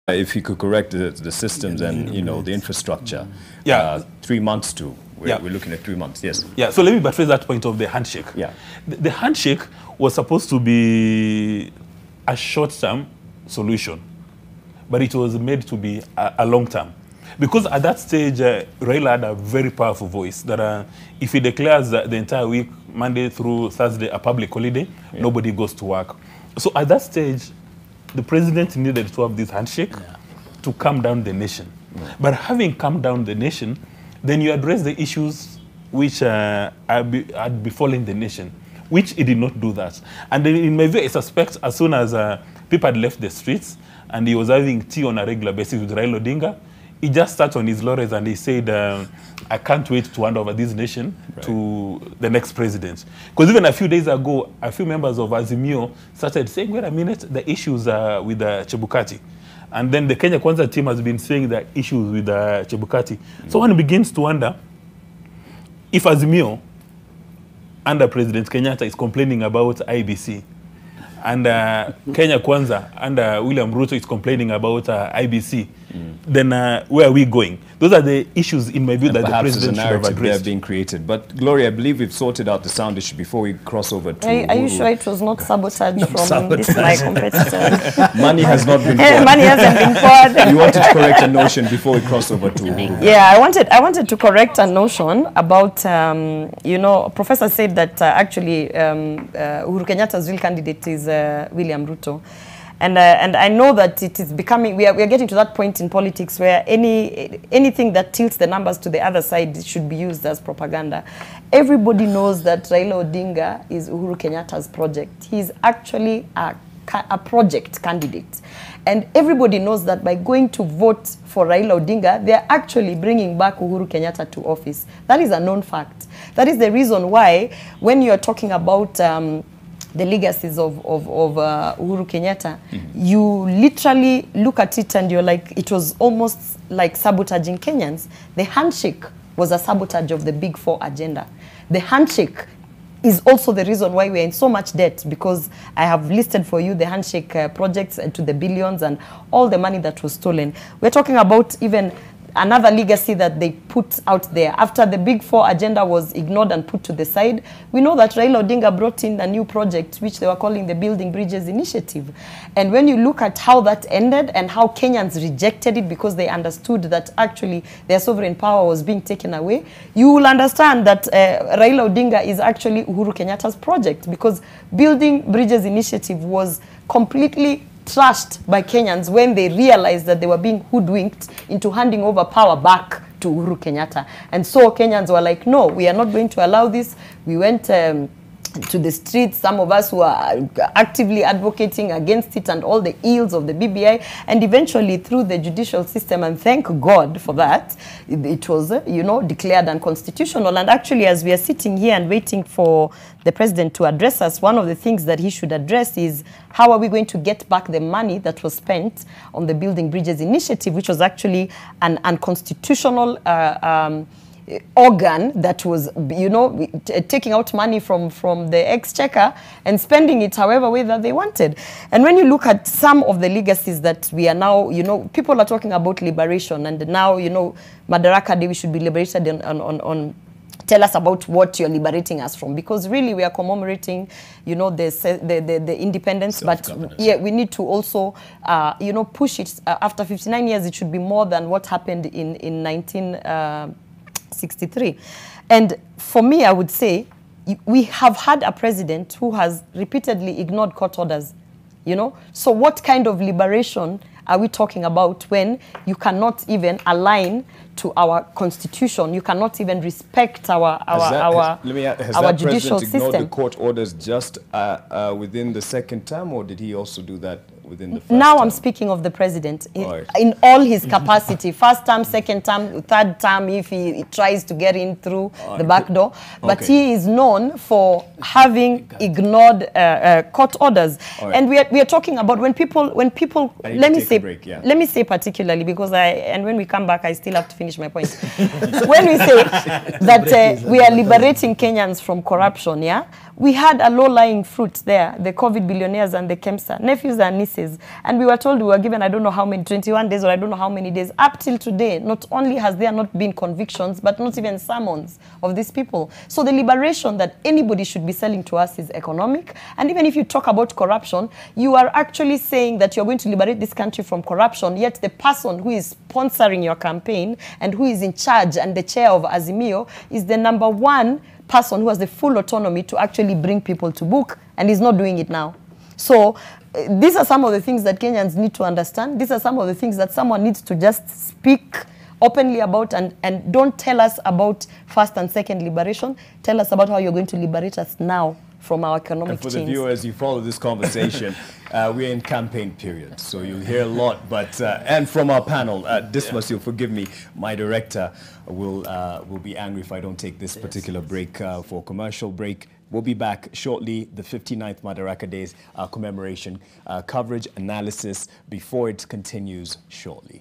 If he could correct the systems and, you know, the infrastructure. 3 months too. We're looking at 3 months, yes. Yeah, so let me buttress that point of the handshake. Yeah. The handshake was supposed to be a short-term solution, but it was made to be a long-term. Because at that stage, Raila had a very powerful voice that if he declares the entire week, Monday through Thursday, a public holiday, nobody goes to work. So at that stage, the president needed to have this handshake to calm down the nation. But having calmed down the nation, then you address the issues which had befallen the nation, which he did not do that. And then in my view, I suspect as soon as people had left the streets and he was having tea on a regular basis with Raila Odinga, he just sat on his laurels and he said, I can't wait to hand over this nation to the next president. Because even a few days ago, a few members of Azimio started saying, wait a minute, the issues with Chebukati. And then the Kenya Kwanza team has been saying the issues with Chebukati. So one begins to wonder, if Azimio under President Kenyatta is complaining about IBC, and Kenya Kwanza under William Ruto is complaining about IBC, then where are we going? Those are the issues, in my view, that the president should have addressed. They're being created. But Gloria, I believe we've sorted out the sound issue before we cross over to Are you sure it was not sabotage from this my competitor? Money has not been poured. Money hasn't been poured. You wanted to correct a notion before we cross over to Uhuru. Yeah, I wanted to correct a notion about, you know, Professor said that actually Uhuru Kenyatta's real candidate is William Ruto. And I know that it is becoming, we are getting to that point in politics where anything that tilts the numbers to the other side should be used as propaganda. Everybody knows that Raila Odinga is Uhuru Kenyatta's project. He's actually a project candidate. And everybody knows that by going to vote for Raila Odinga, they're actually bringing back Uhuru Kenyatta to office. That is a known fact. That is the reason why when you're talking about the legacies of Uhuru Kenyatta, you literally look at it and you're like, it was almost like sabotaging Kenyans. The handshake was a sabotage of the Big Four agenda. The handshake is also the reason why we're in so much debt, because I have listed for you the handshake projects to the billions and all the money that was stolen. We're talking about even another legacy that they put out there. After the Big Four agenda was ignored and put to the side, we know that Raila Odinga brought in a new project, which they were calling the Building Bridges Initiative. And when you look at how that ended and how Kenyans rejected it because they understood that actually their sovereign power was being taken away, you will understand that Raila Odinga is actually Uhuru Kenyatta's project, because Building Bridges Initiative was completely trashed by Kenyans when they realized that they were being hoodwinked into handing over power back to Uhuru Kenyatta. And so Kenyans were like, no, we are not going to allow this. We went to the streets, some of us who are actively advocating against it and all the ills of the BBI, and eventually through the judicial system, and thank God for that, it was, you know, declared unconstitutional. And actually, as we are sitting here and waiting for the president to address us, one of the things that he should address is how are we going to get back the money that was spent on the Building Bridges Initiative, which was actually an unconstitutional organ that was, you know, taking out money from the exchequer and spending it however way that they wanted. And when you look at some of the legacies that we are now, you know, people are talking about liberation, and now, you know, Madaraka Day, we should be liberated on tell us about what you're liberating us from, because really we are commemorating, you know, the independence, but yeah, we need to also, you know, push it. After 59 years, it should be more than what happened in 1963. And for me, I would say we have had a president who has repeatedly ignored court orders, you know. So what kind of liberation are we talking about when you cannot even align to our constitution? You cannot even respect our judicial system. Ignored the court orders just within the second term, or did he also do that within the first Now term? I'm speaking of the president in all his capacity, first term, second term, third term, if he tries to get in through the back door. But he is known for having ignored court orders. And we are talking about when people let me say particularly, because and when we come back, I still have to finish my point. When we say that we are liberating Kenyans from corruption, yeah, We had a low-lying fruit there, the COVID billionaires and the KEMSA, nephews and nieces. And we were told we were given, I don't know how many, 21 days or I don't know how many days. Up till today, not only has there not been convictions, but not even summons of these people. So the liberation that anybody should be selling to us is economic. And even if you talk about corruption, you are actually saying that you're going to liberate this country from corruption, yet the person who is sponsoring your campaign and who is in charge and the chair of Azimio is the #1 person who has the full autonomy to actually bring people to book, and is not doing it now. So these are some of the things that Kenyans need to understand. These are some of the things that someone needs to just speak openly about, and don't tell us about first and second liberation. Tell us about how you're going to liberate us now from our economic chains. And for the viewers, you follow this conversation, we're in campaign period, so you'll hear a lot. But and from our panel, Dismas, you'll forgive me, my director will be angry if I don't take this particular break for commercial break. We'll be back shortly. The 59th Madaraka Days commemoration coverage analysis before it continues shortly.